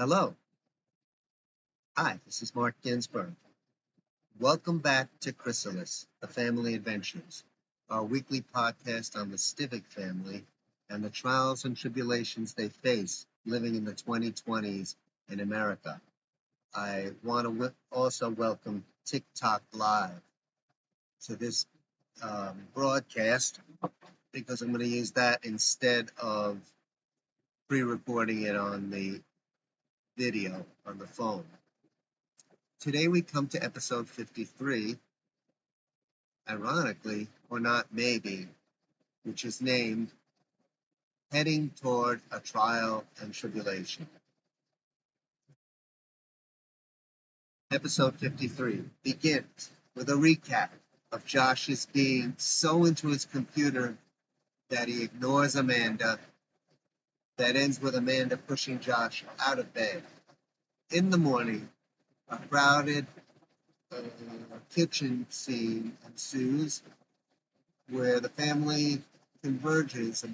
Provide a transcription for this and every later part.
Hello. Hi, this is Mark Ginsburg. Welcome back to CHRYSALIS, the Family Adventures, our weekly podcast on the Stivic family and the trials and tribulations they face living in the 2020s in America. I want to also welcome TikTok Live to this broadcast because I'm going to use that instead of pre-recording it on the video on the phone. Today we come to episode 53, ironically, or not maybe, which is named Heading Toward a Trial and Tribulation. Episode 53 begins with a recap of Josh's being so into his computer that he ignores Amanda, that ends with Amanda pushing Josh out of bed. In the morning, a crowded kitchen scene ensues where the family converges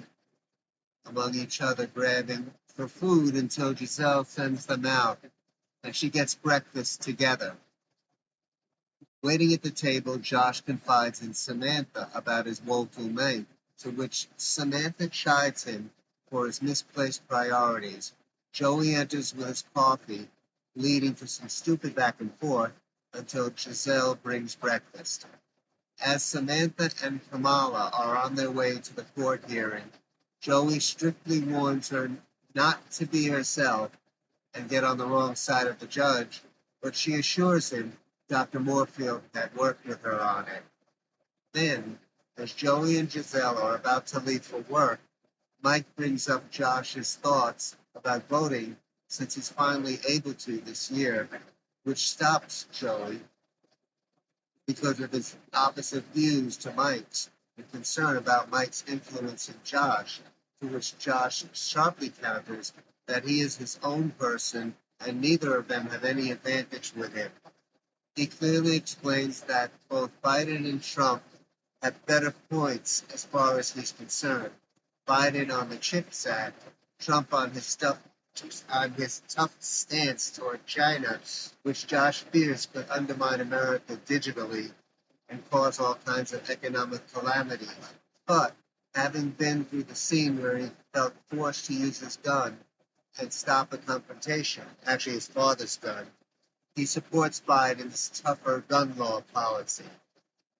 among each other, grabbing for food until Giselle sends them out and she gets breakfast together. Waiting at the table, Josh confides in Samantha about his woeful night, to which Samantha chides him for his misplaced priorities. Joey enters with his coffee, leading to some stupid back and forth until Giselle brings breakfast. As Samantha and Kamala are on their way to the court hearing, Joey strictly warns her not to be herself and get on the wrong side of the judge, but she assures him Dr. Morfield had worked with her on it. Then, as Joey and Giselle are about to leave for work, Mike brings up Josh's thoughts about voting since he's finally able to this year, which stops Joey because of his opposite views to Mike's and concern about Mike's influence in Josh, to which Josh sharply counters that he is his own person and neither of them have any advantage with him. He clearly explains that both Biden and Trump have better points as far as he's concerned. Biden on the CHIPS Act, Trump on his tough stance toward China, which Josh fears could undermine America digitally and cause all kinds of economic calamities. But having been through the scene where he felt forced to use his gun and stop a confrontation, actually his father's gun, he supports Biden's tougher gun law policy.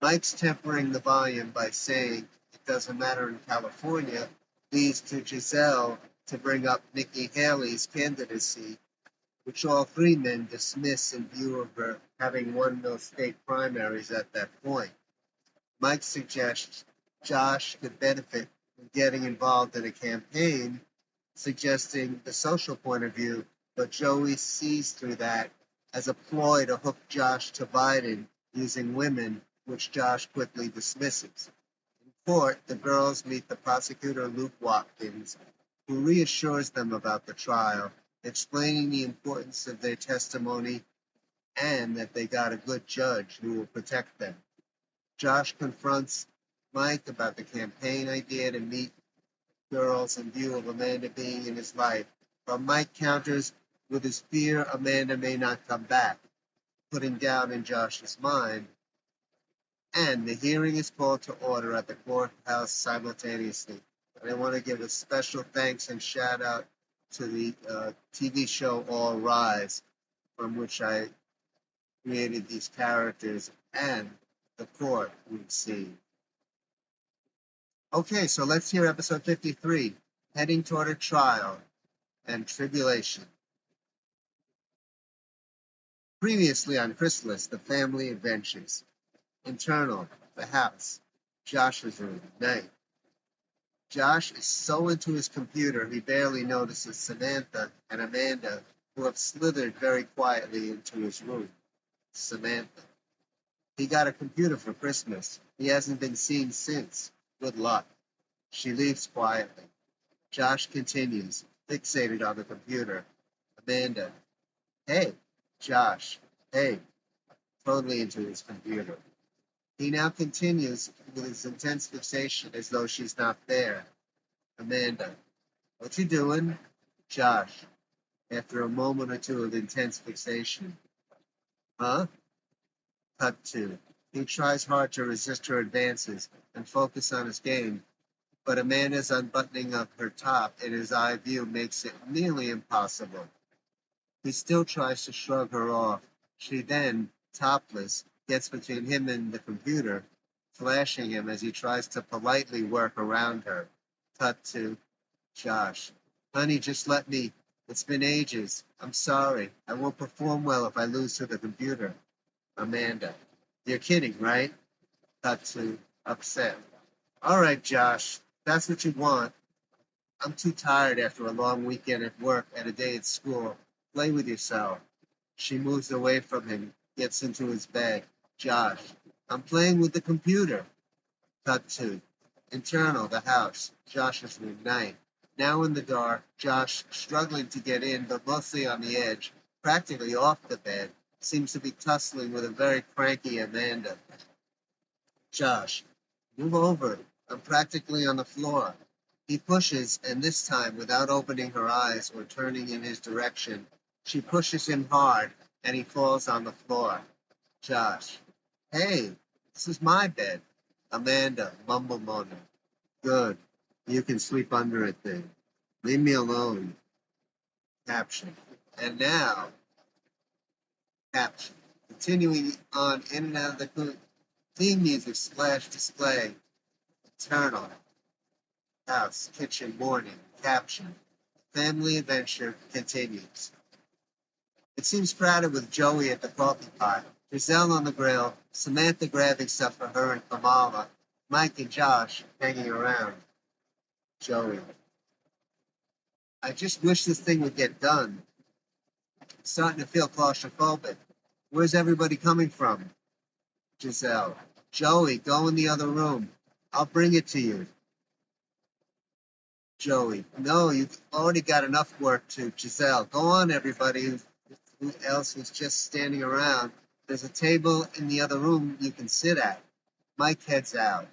Mike's tempering the volume by saying it doesn't matter in California, leads to Giselle to bring up Nikki Haley's candidacy, which all three men dismiss in view of her having won those state primaries at that point. Mike suggests Josh could benefit from getting involved in a campaign, suggesting the social point of view, but Joey sees through that as a ploy to hook Josh to Biden using women, which Josh quickly dismisses. In court, the girls meet the prosecutor Luke Watkins, who reassures them about the trial, explaining the importance of their testimony and that they got a good judge who will protect them. Josh confronts Mike about the campaign idea to meet girls in view of Amanda being in his life, but Mike counters with his fear Amanda may not come back, putting doubt in Josh's mind, and the hearing is called to order at the courthouse simultaneously. And I want to give a special thanks and shout out to the TV show All Rise, from which I created these characters and the court we've seen. Okay, so let's hear episode 53, Heading Toward a Trial and Tribulation. Previously on CHRYSALIS, the family adventures. Internal, the house. Josh's room, night. Josh is so into his computer he barely notices Samantha and Amanda, who have slithered very quietly into his room. Samantha. He got a computer for Christmas. He hasn't been seen since. Good luck. She leaves quietly. Josh continues, fixated on the computer. Amanda. Hey. Josh. Hey. Totally into his computer. He now continues with his intense fixation as though she's not there. Amanda. What you doing? Josh. after a moment or two of intense fixation. Huh? Cut to. He tries hard to resist her advances and focus on his game, but Amanda's unbuttoning of her top in his eye view makes it nearly impossible. He still tries to shrug her off. She then, topless, gets between him and the computer, flashing him as he tries to politely work around her. Cut to Josh. Honey, just let me. It's been ages. I'm sorry. I won't perform well if I lose to the computer. Amanda. You're kidding, right? Cut to upset. All right, Josh. That's what you want. I'm too tired after a long weekend at work and a day at school. Play with yourself. She moves away from him, gets into his bed. Josh. I'm playing with the computer. Cut to internal, the house. Josh's room, night. Now in the dark, Josh, struggling to get in, but mostly on the edge, practically off the bed, seems to be tussling with a very cranky Amanda. Josh, move over. I'm practically on the floor. He pushes, and this time, without opening her eyes or turning in his direction, she pushes him hard, and he falls on the floor. Josh, hey, this is my bed. Amanda, mumble moaning. Good. You can sleep under it then. Leave me alone. Caption. And now, caption. Continuing on in and out of the theme music splash display. Eternal. House, kitchen, morning. Caption. Family adventure continues. It seems crowded with Joey at the coffee pot, Giselle on the grill, Samantha grabbing stuff for her and Kamala, Mike and Josh hanging around. Joey. I just wish this thing would get done. I'm starting to feel claustrophobic. Where's everybody coming from? Giselle. Joey, go in the other room. I'll bring it to you. Joey. No, you've already got enough work to. Giselle. Go on, everybody who else was just standing around. There's a table in the other room you can sit at. Mike heads out.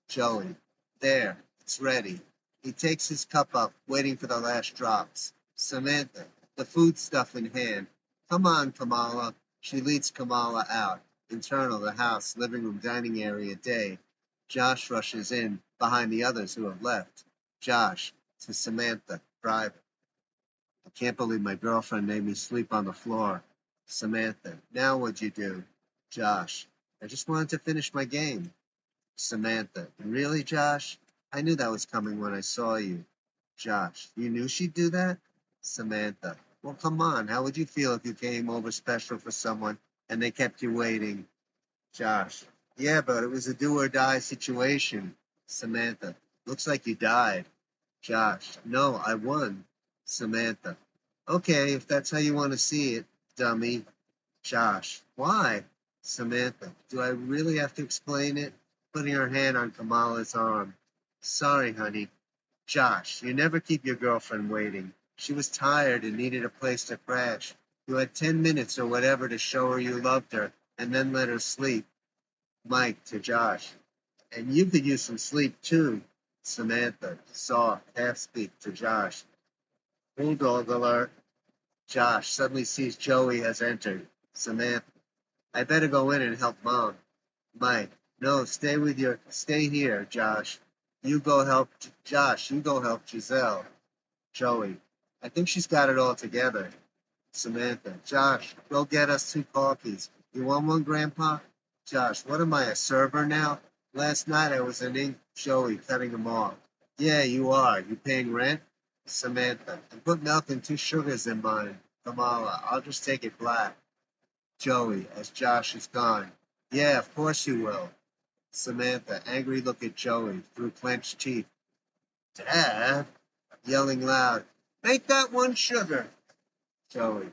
Joey. There. It's ready. He takes his cup up, waiting for the last drops. Samantha. The food stuff in hand. Come on, Kamala. She leads Kamala out. Internal, the house, living room, dining area, day. Josh rushes in, behind the others who have left. Josh, to Samantha, private. I can't believe my girlfriend made me sleep on the floor. Samantha, now what'd you do? Josh, I just wanted to finish my game. Samantha, really, Josh? I knew that was coming when I saw you. Josh, you knew she'd do that? Samantha, well, come on. How would you feel if you came over special for someone and they kept you waiting? Josh, yeah, but it was a do or die situation. Samantha, looks like you died. Josh, no, I won. Samantha, okay, if that's how you want to see it, dummy. Josh, why? Samantha, do I really have to explain it? Putting her hand on Kamala's arm. Sorry, honey. Josh, you never keep your girlfriend waiting. She was tired and needed a place to crash. You had 10 minutes or whatever to show her you loved her and then let her sleep. Mike to Josh. And you could use some sleep too. Samantha, soft, half-speak to Josh. Bulldog alert. Josh suddenly sees Joey has entered. Samantha, I better go in and help Mom. Mike, no, stay here, Josh. You go help, Josh, you go help Giselle. Joey, I think she's got it all together. Samantha, Josh, go get us 2 coffees. You want one, Grandpa? Josh, what am I, a server now? Last night I was in ink. Joey, cutting him off. Yeah, you are. You paying rent? Samantha, and put milk and 2 sugars in mine. Kamala, I'll just take it black. Joey, as Josh is gone. Yeah, of course you will. Samantha, angry look at Joey through clenched teeth. Dad, yelling loud, make that 1 sugar. Joey,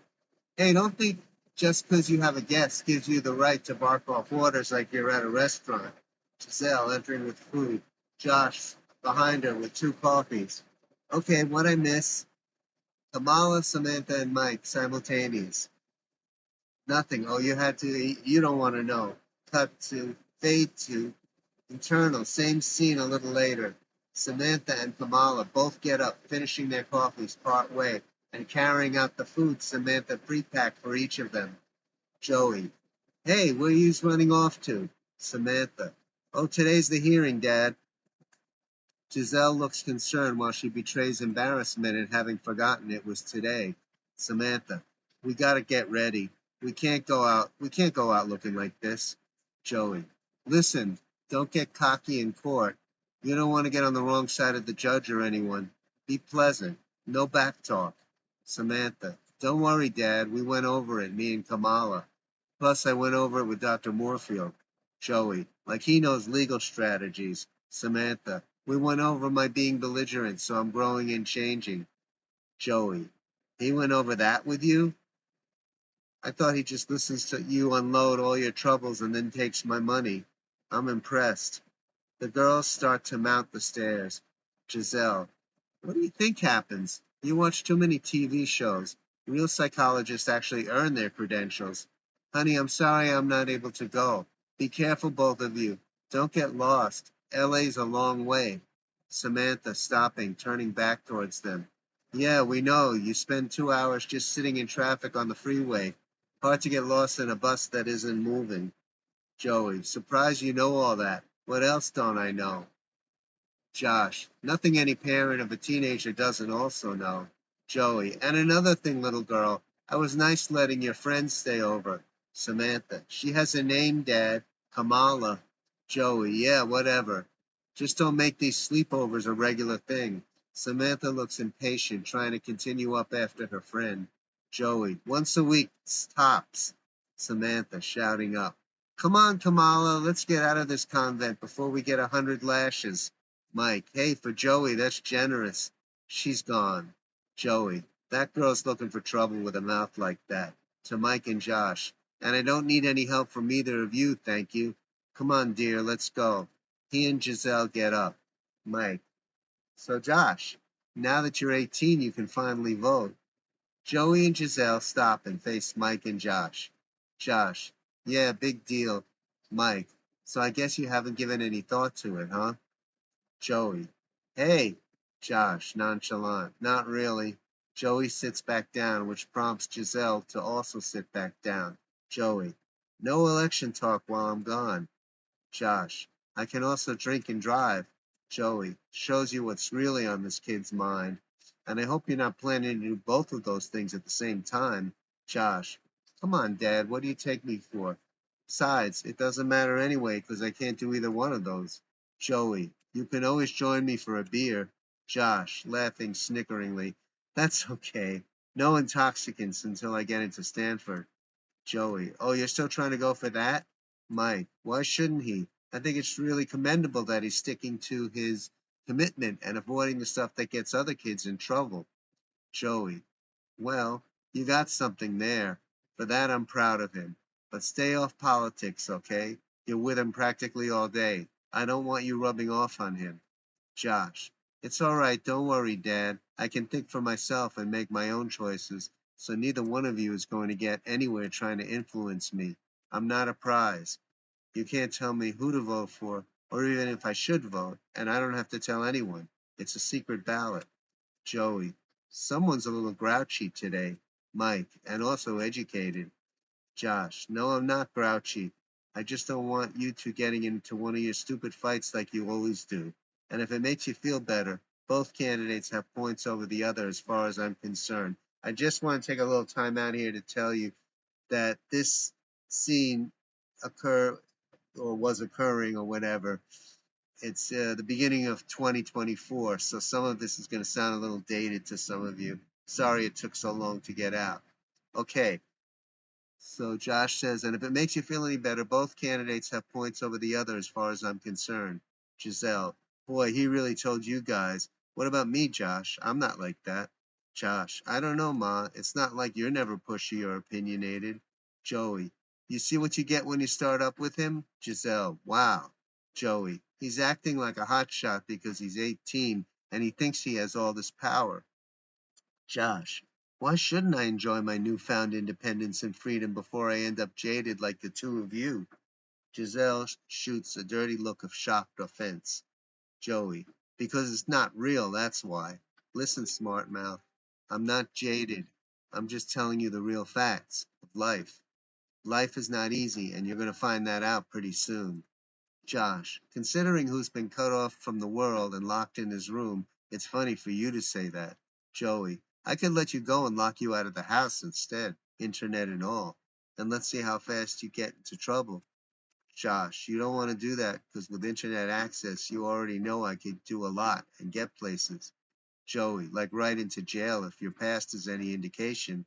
hey, don't think just because you have a guest gives you the right to bark off orders like you're at a restaurant. Giselle entering with food. Josh behind her with 2 coffees. Okay, what I miss? Kamala, Samantha, and Mike simultaneous. Nothing. Oh, you had to eat. You don't want to know. Cut to, fade to, internal. Same scene a little later. Samantha and Kamala both get up, finishing their coffees part way. and carrying out the food Samantha prepacked for each of them. Joey. Hey, where are you running off to? Samantha. Oh, today's the hearing, Dad. Giselle looks concerned while she betrays embarrassment at having forgotten it was today. Samantha. We gotta get ready. We can't go out looking like this. Joey. Listen, don't get cocky in court. You don't want to get on the wrong side of the judge or anyone. Be pleasant. No back talk. Samantha. Don't worry, Dad. We went over it, me and Kamala. Plus, I went over it with Dr. Morfield. Joey. Like he knows legal strategies. Samantha. We went over my being belligerent, so I'm growing and changing. Joey. He went over that with you? I thought he just listens to you unload all your troubles and then takes my money. I'm impressed. The girls start to mount the stairs. Giselle. What do you think happens? You watch too many TV shows. Real psychologists actually earn their credentials. Honey, I'm sorry I'm not able to go. Be careful, both of you. Don't get lost. LA's a long way. Samantha, stopping, turning back towards them. Yeah, we know. You spend 2 hours just sitting in traffic on the freeway. Hard to get lost in a bus that isn't moving. Joey, surprised you know all that. What else don't I know? Josh, nothing any parent of a teenager doesn't also know. Joey, and another thing, little girl, I was nice letting your friends stay over. Samantha, she has a name, Dad. Kamala. Joey, yeah, whatever. Just don't make these sleepovers a regular thing. Samantha looks impatient, trying to continue up after her friend. Joey, once a week, tops. Samantha, shouting up. Come on, Kamala, let's get out of this convent before we get 100 lashes. Mike, hey, for Joey, that's generous. She's gone. Joey, that girl's looking for trouble with a mouth like that. To Mike and Josh. And I don't need any help from either of you, thank you. Come on, dear, let's go. He and Giselle get up. Mike, so Josh, now that you're 18, you can finally vote. Joey and Giselle stop and face Mike and Josh. Josh, yeah, big deal. Mike, so I guess you haven't given any thought to it, huh? Joey. Hey, Josh, nonchalant. Not really. Joey sits back down, which prompts Giselle to also sit back down. Joey. No election talk while I'm gone. Josh. I can also drink and drive. Joey. Shows you what's really on this kid's mind. And I hope you're not planning to do both of those things at the same time. Josh. Come on, Dad. What do you take me for? Besides, it doesn't matter anyway, 'cause I can't do either one of those. Joey, you can always join me for a beer. Josh, laughing snickeringly. That's okay. No intoxicants until I get into Stanford. Joey, oh, you're still trying to go for that? Mike, why shouldn't he? I think it's really commendable that he's sticking to his commitment and avoiding the stuff that gets other kids in trouble. Joey, well, you got something there. For that, I'm proud of him. But stay off politics, okay? You're with him practically all day. I don't want you rubbing off on him. Josh, it's all right. Don't worry, Dad. I can think for myself and make my own choices, so neither one of you is going to get anywhere trying to influence me. I'm not a prize. You can't tell me who to vote for, or even if I should vote, and I don't have to tell anyone. It's a secret ballot. Joey, someone's a little grouchy today. Mike, and also educated. Josh, no, I'm not grouchy. I just don't want you two getting into one of your stupid fights like you always do. And if it makes you feel better, both candidates have points over the other as far as I'm concerned. I just want to take a little time out here to tell you that this scene occur or was occurring or whatever. It's the beginning of 2024, so some of this is going to sound a little dated to some of you. Sorry it took so long to get out. Okay, so Josh says, and if it makes you feel any better, both candidates have points over the other as far as I'm concerned. Giselle, boy, he really told you guys. What about me, Josh? I'm not like that. Josh, I don't know, Ma. It's not like you're never pushy or opinionated. Joey, you see what you get when you start up with him? Giselle, wow. Joey, he's acting like a hotshot because he's 18 and he thinks he has all this power. Josh, why shouldn't I enjoy my newfound independence and freedom before I end up jaded like the two of you? Giselle shoots a dirty look of shocked offense. Joey, because it's not real, that's why. Listen, smart mouth. I'm not jaded. I'm just telling you the real facts of life. Life is not easy, and you're going to find that out pretty soon. Josh, considering who's been cut off from the world and locked in his room, it's funny for you to say that. Joey, I could let you go and lock you out of the house instead, internet and all. And let's see how fast you get into trouble. Josh, you don't want to do that because with internet access, you already know I could do a lot and get places. Joey, like right into jail if your past is any indication.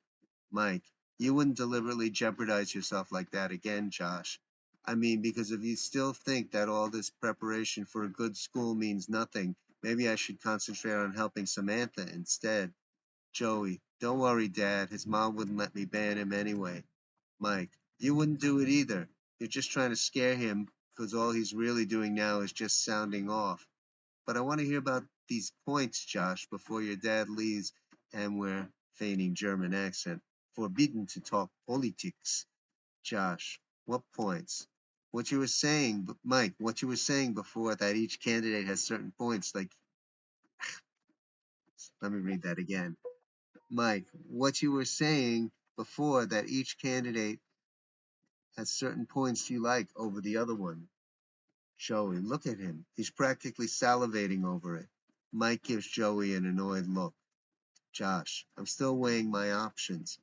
Mike, you wouldn't deliberately jeopardize yourself like that again, Josh. I mean, because if you still think that all this preparation for a good school means nothing, maybe I should concentrate on helping Samantha instead. Joey, don't worry, Dad. His mom wouldn't let me ban him anyway. Mike, you wouldn't do it either. You're just trying to scare him because all he's really doing now is just sounding off. But I want to hear about these points, Josh, before your dad leaves and we're feigning German accent. Forbidden to talk politics. Josh, what points? What you were saying, Mike, what you were saying before that each candidate has certain points, like, let me read that again. Mike, what you were saying before that each candidate has certain points you like over the other one. Joey, look at him. He's practically salivating over it. Mike gives Joey an annoyed look. Josh, I'm still weighing my options.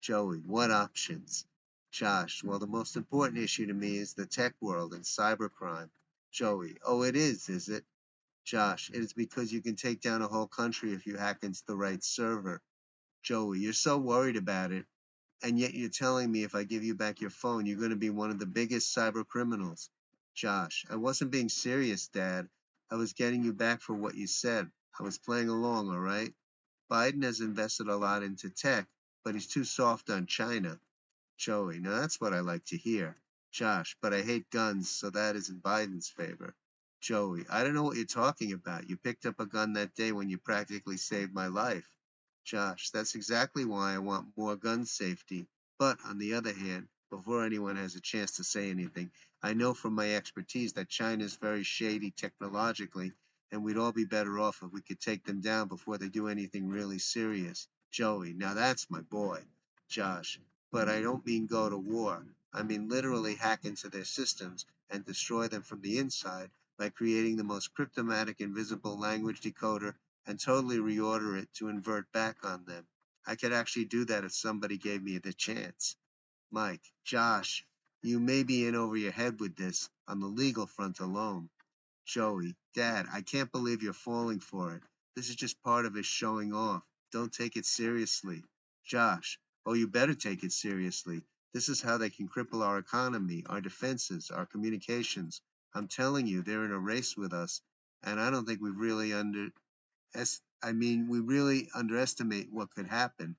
Joey, what options? Josh, well, the most important issue to me is the tech world and cybercrime. Joey, oh, it is it? Josh, it is because you can take down a whole country if you hack into the right server. Joey, you're so worried about it, and yet you're telling me if I give you back your phone, you're going to be one of the biggest cyber criminals. Josh, I wasn't being serious, Dad. I was getting you back for what you said. I was playing along, all right? Biden has invested a lot into tech, but he's too soft on China. Joey, now that's what I like to hear. Josh, but I hate guns, so that is in Biden's favor. Joey, I don't know what you're talking about. You picked up a gun that day when you practically saved my life. Josh, that's exactly why I want more gun safety. But on the other hand, before anyone has a chance to say anything, I know from my expertise that China is very shady technologically, and we'd all be better off if we could take them down before they do anything really serious. Joey, now that's my boy. Josh, but I don't mean go to war. I mean literally hack into their systems and destroy them from the inside by creating the most cryptomatic invisible language decoder and totally reorder it to invert back on them. I could actually do that if somebody gave me the chance. Mike, Josh, you may be in over your head with this on the legal front alone. Joey, Dad, I can't believe you're falling for it. This is just part of his showing off. Don't take it seriously. Josh, oh, you better take it seriously. This is how they can cripple our economy, our defenses, our communications. I'm telling you, they're in a race with us, and I don't think we've really we really underestimate what could happen.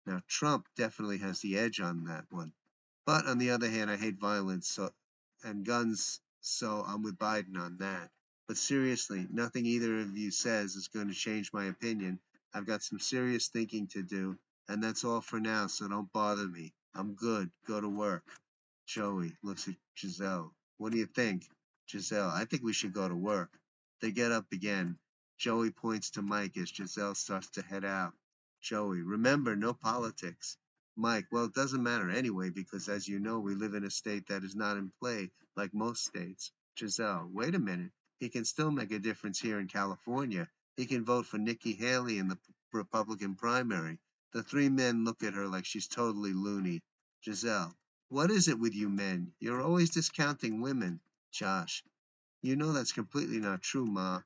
Now, Trump definitely has the edge on that one. But on the other hand, I hate violence and guns, so I'm with Biden on that. But seriously, nothing either of you says is going to change my opinion. I've got some serious thinking to do, and that's all for now, so don't bother me. I'm good. Go to work. Joey looks at Giselle. What do you think? Giselle, I think we should go to work. They get up again. Joey points to Mike as Giselle starts to head out. Joey, remember, no politics. Mike, well, it doesn't matter anyway because, as you know, we live in a state that is not in play like most states. Giselle, wait a minute. He can still make a difference here in California. He can vote for Nikki Haley in the Republican primary. The three men look at her like she's totally loony. Giselle, what is it with you men? You're always discounting women. Josh, you know that's completely not true, Ma.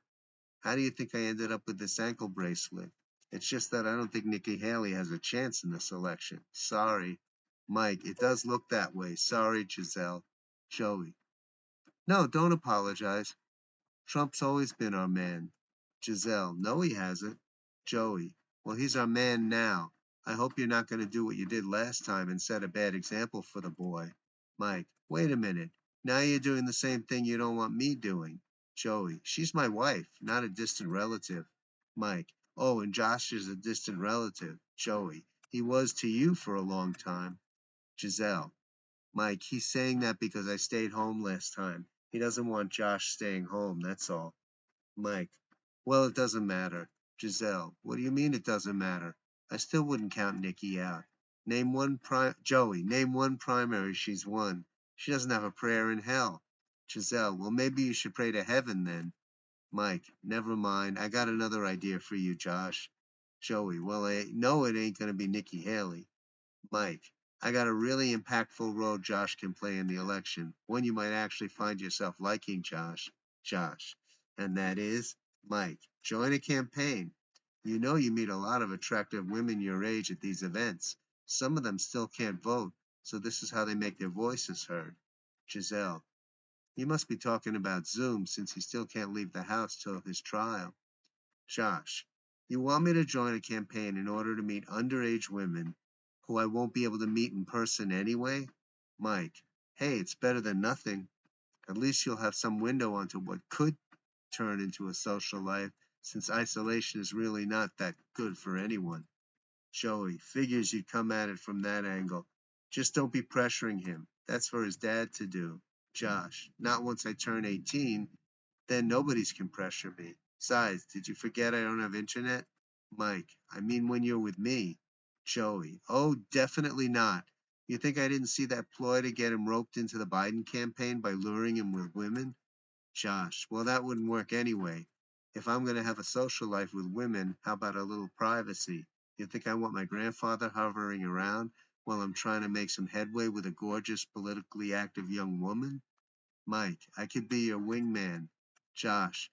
How do you think I ended up with this ankle bracelet? It's just that I don't think Nikki Haley has a chance in this election. Sorry. Mike, it does look that way. Sorry, Giselle. Joey. No, don't apologize. Trump's always been our man. Giselle. No, he hasn't. Joey. Well, he's our man now. I hope you're not going to do what you did last time and set a bad example for the boy. Mike. Wait a minute. Now you're doing the same thing you don't want me doing. Joey. She's my wife, not a distant relative. Mike. Oh, and Josh is a distant relative. Joey. He was to you for a long time. Giselle. Mike, he's saying that because I stayed home last time. He doesn't want Josh staying home, that's all. Mike, well, it doesn't matter. Giselle, what do you mean it doesn't matter? I still wouldn't count Nikki out. Joey, name one primary she's won. She doesn't have a prayer in hell. Giselle, well, maybe you should pray to heaven then. Mike, never mind. I got another idea for you, Josh. Joey, well, I know it ain't gonna be Nikki Haley. Mike, I got a really impactful role Josh can play in the election, one you might actually find yourself liking, Josh. Josh. And that is, Mike, join a campaign. You know you meet a lot of attractive women your age at these events. Some of them still can't vote, so this is how they make their voices heard. Giselle, you must be talking about Zoom since he still can't leave the house till his trial. Josh, you want me to join a campaign in order to meet underage women who I won't be able to meet in person anyway? Mike, hey, it's better than nothing. At least you'll have some window onto what could turn into a social life, since isolation is really not that good for anyone. Joey, figures you'd come at it from that angle. Just don't be pressuring him. That's for his dad to do. Josh, not once I turn 18, then nobody's can pressure me. Besides, did you forget I don't have internet? Mike, I mean when you're with me. Joey, oh, definitely not. You think I didn't see that ploy to get him roped into the Biden campaign by luring him with women? Josh, well, that wouldn't work anyway. If I'm going to have a social life with women, how about a little privacy? You think I want my grandfather hovering around while I'm trying to make some headway with a gorgeous, politically active young woman? Mike, I could be your wingman. Josh,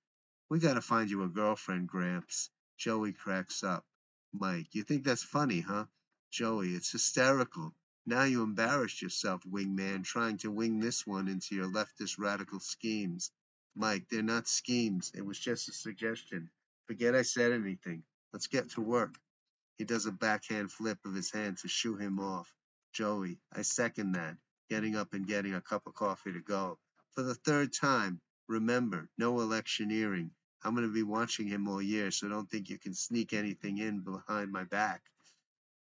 we gotta find you a girlfriend, Gramps. Joey cracks up. Mike, you think that's funny, huh? Joey, it's hysterical. Now you embarrassed yourself, wingman, trying to wing this one into your leftist radical schemes. Mike, they're not schemes. It was just a suggestion. Forget I said anything. Let's get to work. He does a backhand flip of his hand to shoo him off. Joey, I second that, getting up and getting a cup of coffee to go. For the third time, remember, no electioneering. I'm going to be watching him all year, so don't think you can sneak anything in behind my back.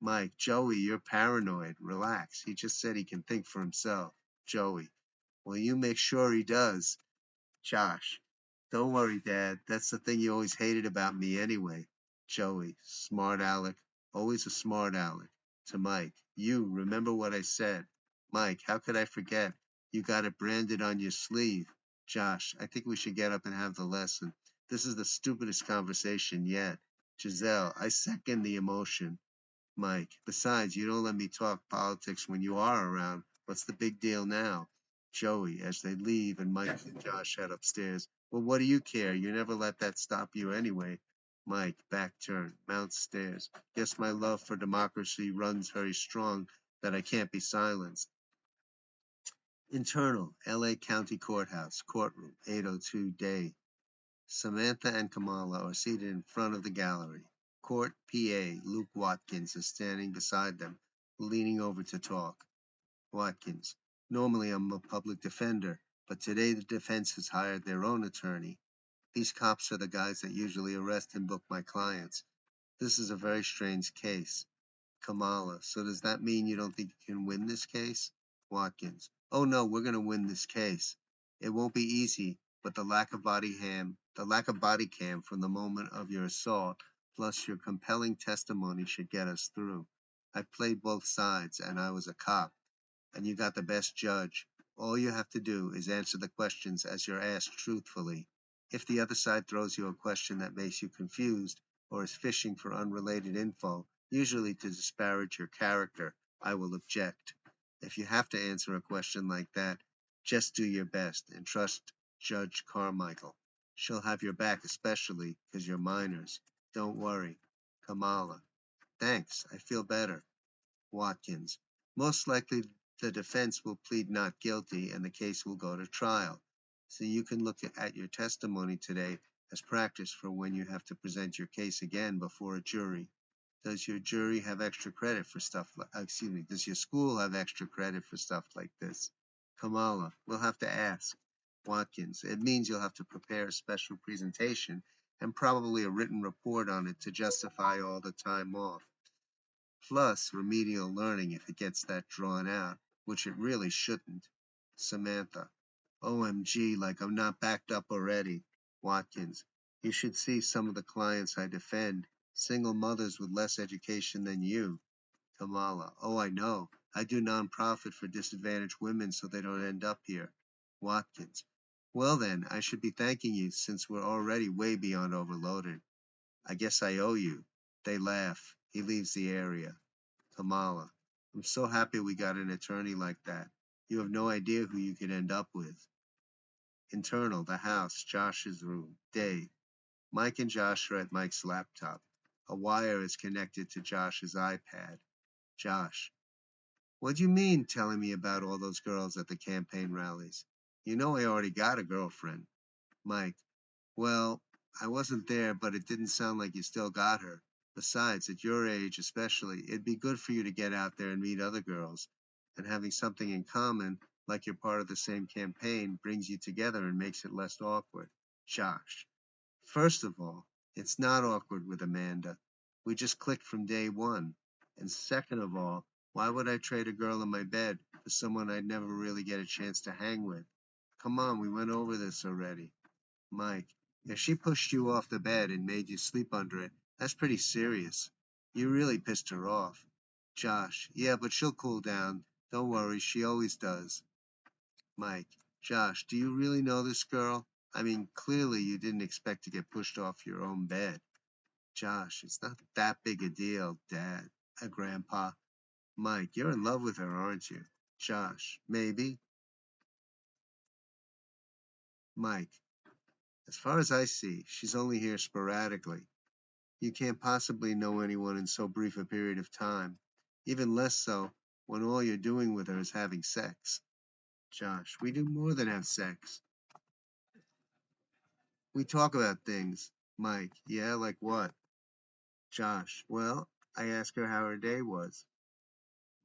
Mike, Joey, you're paranoid. Relax. He just said he can think for himself. Joey, well, you make sure he does. Josh, don't worry, Dad. That's the thing you always hated about me anyway. Joey, smart aleck. Always a smart aleck. To Mike, you remember what I said. Mike, how could I forget? You got it branded on your sleeve. Josh, I think we should get up and have the lesson. This is the stupidest conversation yet. Giselle, I second the emotion. Mike, besides, you don't let me talk politics when you are around. What's the big deal now? Joey, as they leave and Mike and Josh head upstairs. Well, what do you care? You never let that stop you anyway. Mike, back turn, mounts stairs. Guess my love for democracy runs very strong that I can't be silenced. Internal, LA County Courthouse, courtroom, 8:02 day. Samantha and Kamala are seated in front of the gallery. Court PA Luke Watkins is standing beside them, leaning over to talk. Watkins, normally I'm a public defender, but today the defense has hired their own attorney. These cops are the guys that usually arrest and book my clients. This is a very strange case. Kamala, so does that mean you don't think you can win this case? Watkins, oh no, we're going to win this case. It won't be easy, but the lack of body cam from the moment of your assault, plus your compelling testimony should get us through. I played both sides, and I was a cop, and you got the best judge. All you have to do is answer the questions as you're asked truthfully. If the other side throws you a question that makes you confused, or is fishing for unrelated info, usually to disparage your character, I will object. If you have to answer a question like that, just do your best and trust Judge Carmichael. She'll have your back, especially because you're minors. Don't worry. Kamala. Thanks, I feel better. Watkins. Most likely the defense will plead not guilty and the case will go to trial. So you can look at your testimony today as practice for when you have to present your case again before a jury. Does your jury have extra credit for stuff like, does your school have extra credit for stuff like this? Kamala, we'll have to ask. Watkins, it means you'll have to prepare a special presentation and probably a written report on it to justify all the time off. Plus remedial learning if it gets that drawn out, which it really shouldn't. Samantha, OMG, like I'm not backed up already. Watkins, you should see some of the clients I defend. Single mothers with less education than you. Kamala. Oh, I know. I do nonprofit for disadvantaged women so they don't end up here. Watkins. Well then, I should be thanking you since we're already way beyond overloaded. I guess I owe you. They laugh. He leaves the area. Kamala. I'm so happy we got an attorney like that. You have no idea who you could end up with. Internal, the house, Josh's room. Day. Mike and Josh are at Mike's laptop. A wire is connected to Josh's iPad. Josh. What do you mean telling me about all those girls at the campaign rallies? You know I already got a girlfriend. Mike. Well, I wasn't there, but it didn't sound like you still got her. Besides, at your age especially, it'd be good for you to get out there and meet other girls. And having something in common, like you're part of the same campaign, brings you together and makes it less awkward. Josh. First of all, it's not awkward with Amanda. We just clicked from day one. And second of all, why would I trade a girl in my bed for someone I'd never really get a chance to hang with? Come on, we went over this already. Mike, if she pushed you off the bed and made you sleep under it, that's pretty serious. You really pissed her off. Josh, yeah, but she'll cool down. Don't worry, she always does. Mike, Josh, do you really know this girl? I mean, clearly you didn't expect to get pushed off your own bed. Josh, it's not that big a deal, Dad, Grandpa. Mike, you're in love with her, aren't you? Josh, maybe. Mike, as far as I see, she's only here sporadically. You can't possibly know anyone in so brief a period of time, even less so when all you're doing with her is having sex. Josh, we do more than have sex. We talk about things. Mike, yeah, like what? Josh, well, I asked her how her day was.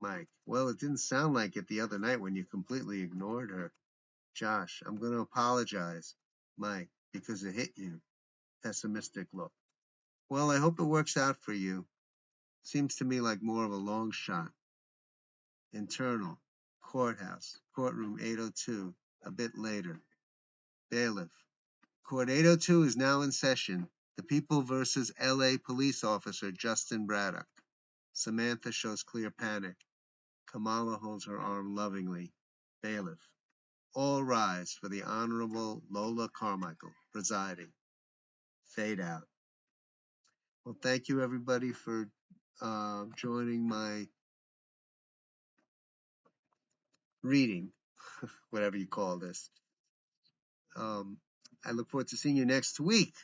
Mike, well, it didn't sound like it the other night when you completely ignored her. Josh, I'm going to apologize. Mike, because it hit you. Pessimistic look. Well, I hope it works out for you. Seems to me like more of a long shot. Internal. Courthouse. Courtroom 802. A bit later. Bailiff. Court 802 is now in session. The People versus L.A. police officer Justin Braddock. Samantha shows clear panic. Kamala holds her arm lovingly. Bailiff. All rise for the Honorable Lola Carmichael presiding. Fade out. Well, thank you everybody for joining my reading, whatever you call this. I look forward to seeing you next week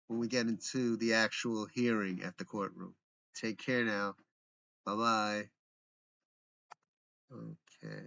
when we get into the actual hearing at the courtroom. Take care now. Bye bye. Okay.